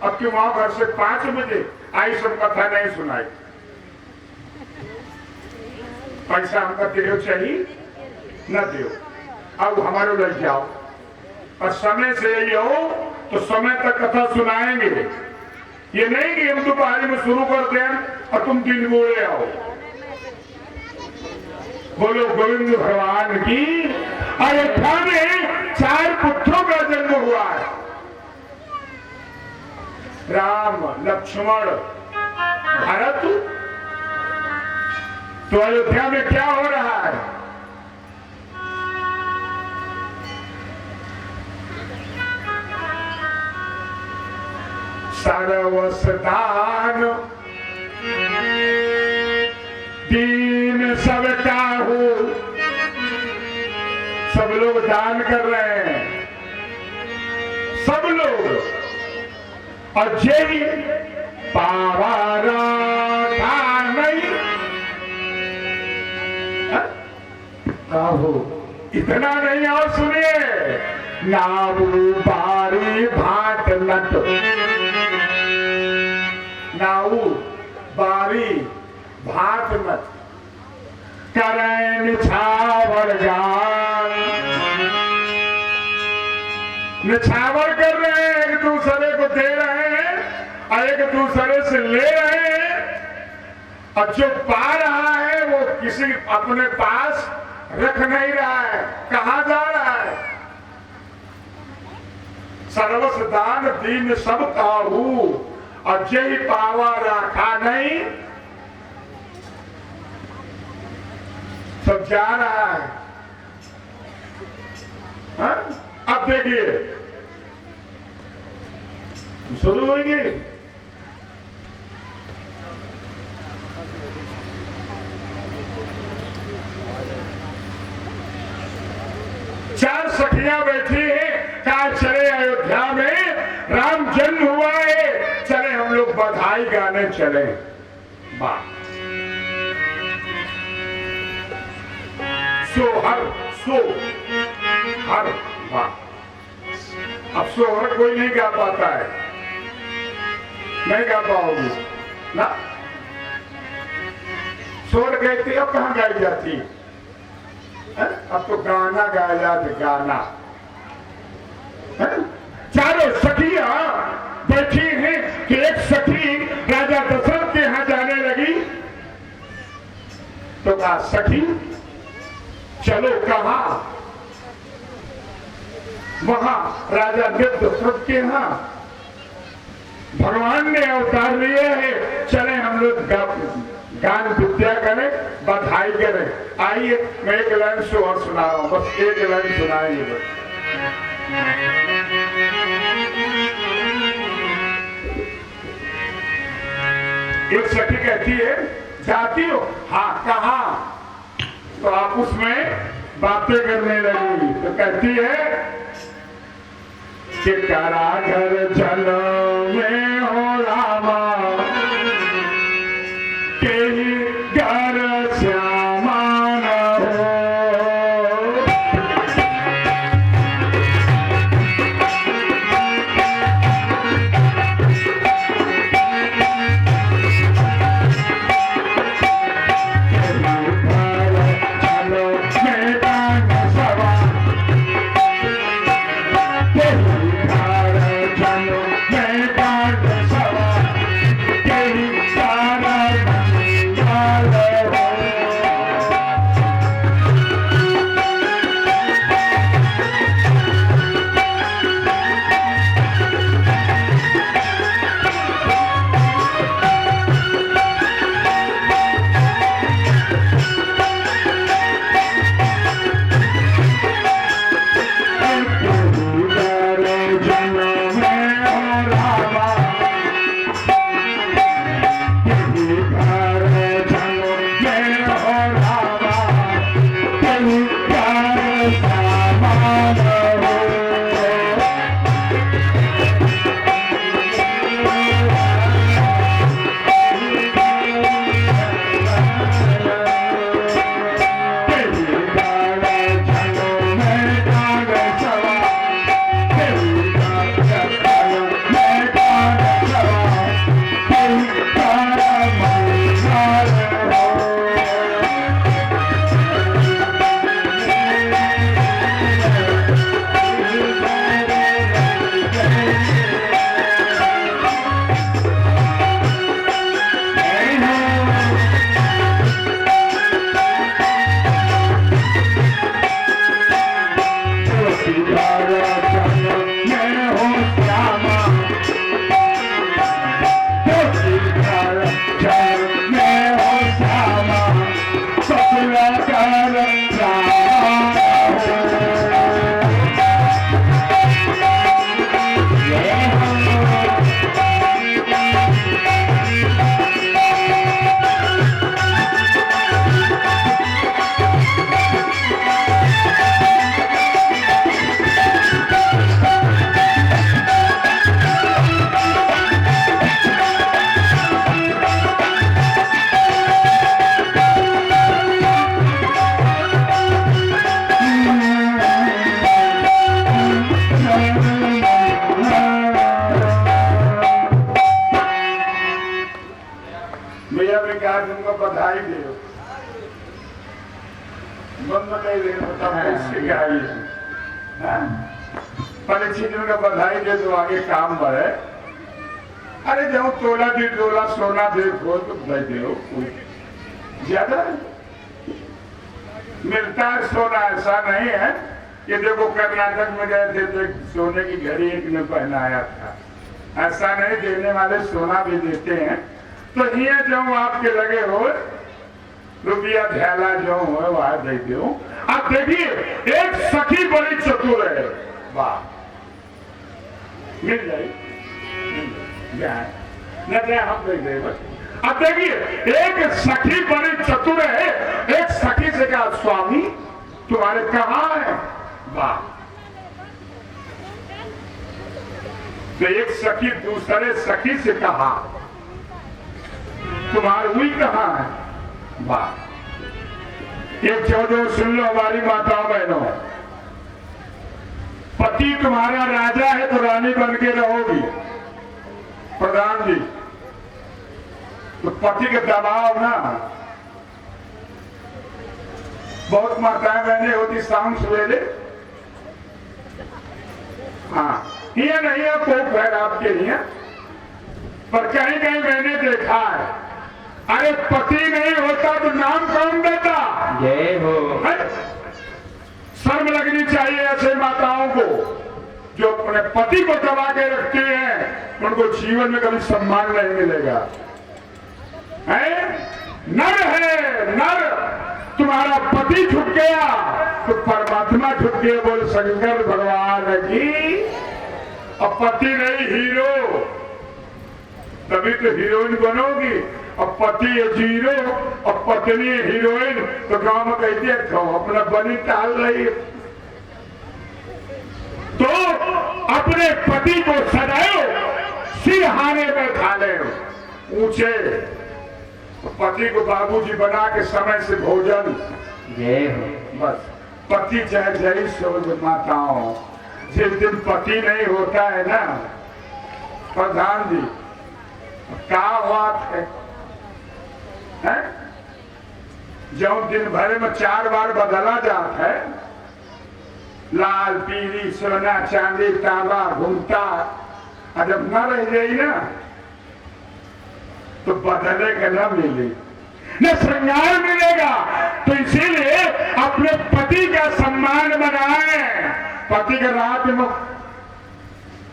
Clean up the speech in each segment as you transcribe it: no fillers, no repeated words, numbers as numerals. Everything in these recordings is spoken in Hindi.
अब क्यों वहां घर से 5 बजे आई सब कथा नहीं सुनाई। पैसा हमका देहो चाहिए न दो, अब हमारे लग जाओ और समय से यही हो तो समय तक कथा सुनाएंगे। ये नहीं कि हम दोपहर में शुरू कर दें और तुम 3 बोले आओ। बोलो गोविंद भगवान की। अयोध्या में 4 पुत्रों का जन्म हुआ है, राम, लक्ष्मण, भरत। तो अयोध्या में क्या हो रहा है? सर्वस्दान दीन सब काहू, सब लोग दान कर रहे हैं, सब लोग। और जय पावारा नहीं काहू, इतना नहीं। और सुनिए, नाऊ बारी भाट नट, नाऊ बारी भाट नट करें निछावर जान। निछावर कर रहे हैं, एक दूसरे को दे रहे हैं और एक दूसरे से ले रहे हैं। और जो पा रहा है वो किसी अपने पास रख नहीं रहा है, कहां जा रहा है? सर्वस दान दीन सब काहू, और जय पावा राखा नहीं, सब जा रहा है। हा? अब देखिए शुरू होंगे। चार सखियां बैठी हैं, कहा चले अयोध्या में राम जन्म हुआ है, चले हम लोग बधाई गाने चले। वाह, सोहर वाह। अब सोहर कोई नहीं गा पाता है, नहीं गा पाओगे ना। सोहर कहती अब कहां गाई जाती है? अब तो गाना गाया जाता, गाना। चारों सखियां बैठी हैं कि एक सखी राजा दशरथ के यहां जाने लगी तो कहा सखी चलो। कहा? वहां राजा दशरथ के यहां भगवान ने अवतार लिए हैं, चले हम लोग गान विद्या करें, बधाई करें। आइए मैं एक लाइन से और सुना रहा हूं, बस एक लाइन सुनाइए बस। एक सखी कहती है जाती हो? हाँ। कहा? तो आप उसमें बातें करने लगी तो कहती है कि कारागर जल में हो रामा के घर श्यामा न हो। कहा तुमको बधाई दे बंद नहीं दे गाड़ी परीक्षित का बधाई दे तो आगे काम बढ़े। अरे जो तोला दी तोला सोना दे खो तो बधाई दे ज्यादा मिलता है सोना। ऐसा नहीं है कि देखो कर्नाटक में गए थे तो सोने की घड़ी एक ने पहनाया था, ऐसा नहीं, देने वाले सोना भी देते हैं। तो ये जो आपके लगे हो रुपया ध्याला जो हो वह दे दो। अब देखिए एक सखी बड़ी चतुर है, वाह मिल जाए न हम दे दे बस। अब देखिए एक सखी बड़ी चतुर है, एक सखी से कहा स्वामी तुम्हारे कहाँ है, वाह। तो एक सखी दूसरे सखी से कहा तुम्हारे हुई कहाँ है, वाह। एक चौदह सुन लो हमारी माताओं बहनों, पति तुम्हारा राजा है तो रानी बन के रहोगी प्रधान जी। तो पति के दबाव ना, बहुत माताएं बहनें होती शाम सवेरे, हाँ ये नहीं है कोई खैर आपके लिए, पर कहीं कहीं मैंने देखा है अरे पति नहीं होता तो नाम कौन देता। जय हो। शर्म लगनी चाहिए ऐसे माताओं को जो अपने पति को दबा के रखती हैं, उनको जीवन में कभी सम्मान नहीं मिलेगा। है नर है नर, तुम्हारा पति झुक गया तो परमात्मा झुक गया, बोल शंकर भगवान की। अब पति नहीं हीरो, तभी तो हीरोइन बनोगी। अब पति है जीरो और पत्नी है हीरोइन, तो गांव में कहते हैं तो अपना बनी टाल रही है। तो अपने पति को सदैव सिरहाने में खा ले ऊंचे, पति को बाबूजी बना के समय से भोजन, बस पति चाहे जय सो माताओं। जिस दिन पति नहीं होता है ना प्रधान जी, क्या बात है, जो दिन भर में 4 बार बदला जाता है, लाल पीली सोना चांदी तांबा घूमता, जब न रह गई ना तो बदले का न मिले न श्रृंगार मिलेगा। तो इसीलिए अपने पति का सम्मान बनाए। पति के रात में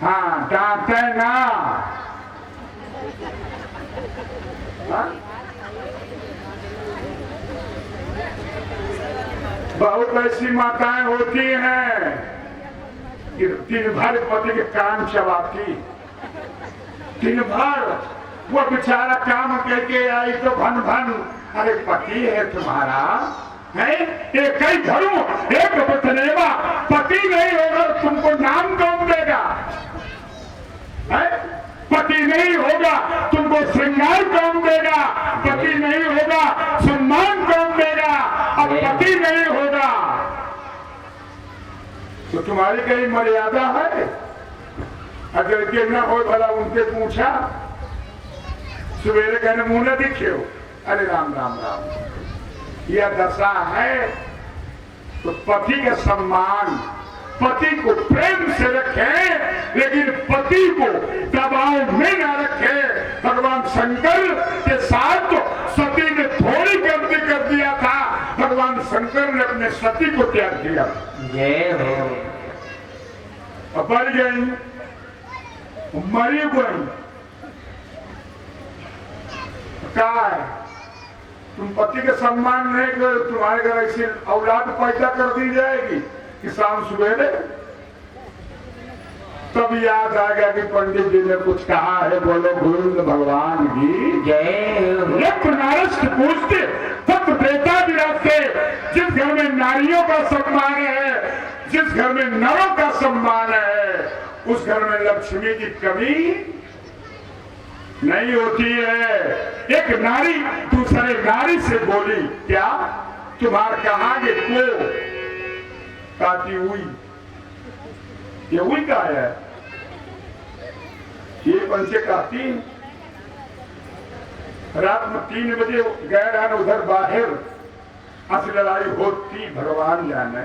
हाँ डांटे ना, बहुत ऐसी माताएं होती हैं कि दिन भर पति के कान चबाती, दिन भर वो बेचारा काम करके आई तो भन भन, अरे पति है तुम्हारा है, एक ही घरों एक बतनेवा, पति नहीं होगा तुमको नाम कौन देगा, है? पति नहीं होगा तुमको श्रृंगार कौन देगा, पति नहीं होगा सम्मान कौन देगा, अब पति नहीं होगा तो तुम्हारी कहीं मर्यादा है। अगर के न हो भला उनके पूछा, सवेरे कहने मुंह न दिखे हो, अरे राम राम राम। यह दशा है तो पति का सम्मान, पति को प्रेम से रखें लेकिन पति को दबाव में न रखें। भगवान शंकर के साथ तो सती ने थोड़ी गलती कर दिया था, भगवान शंकर ने अपने सती को त्याग दिया। जय हो। अब मर गई, मरी गई, क्या है तुम पति के सम्मान नहीं कर, तुम्हारे घर ऐसी औलाद पैदा कर दी जाएगी कि शाम सवेरे तब याद आ गया कि पंडित जी ने कुछ कहा है, बोलो गुरु भगवान की जय। एक नारद पूछते तब देवता विराजते, जिस घर में नारियों का सम्मान है, जिस घर में नरों का सम्मान है, उस घर में लक्ष्मी की कमी नहीं होती है। एक नारी दूसरे नारी से बोली, क्या तुम्हार कहांगे को काती हुई, ये हुई का है, ये पंचे काती रात में 3 बजे गए रहन उधर बाहर, असली लड़ाई होती भगवान जाने।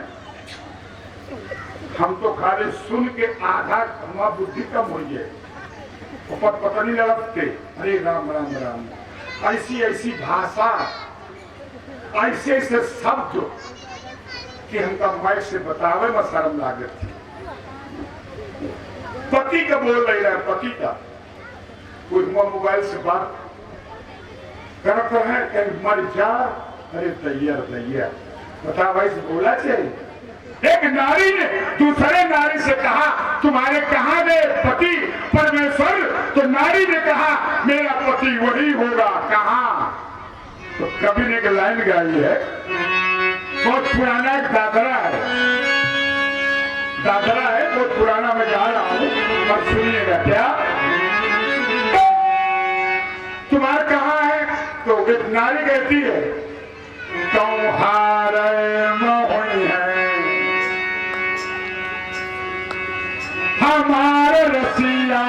हम तो खाली सुन के आधा हमारा बुद्धि कम हो गए, पता नहीं लड़ते। अरे राम राम राम, ऐसी ऐसी भाषा, ऐसे ऐसे शब्द कि हमका माइक से बतावे में शर्म लागत थी। पति का बोल रही है, पति का कोई मोबाइल से बात करता है, कहीं मर जा। अरे दैया दैया, बता भाई से बोला चाहिए। एक नारी ने दूसरे नारी से कहा, तुम्हारे कहाँ गए पति परमेश्वर? तो नारी ने कहा, मेरा पति वही होगा। कहाँ? तो कभी ने एक लाइन गाई है, बहुत पुराना एक दादरा है, दादरा है बहुत पुराना, मैं गा रहा हूं और सुनिएगा। क्या तुम्हारा कहाँ है? तो एक नारी कहती है, तुम्हारे मोहनी है हमारे रसिया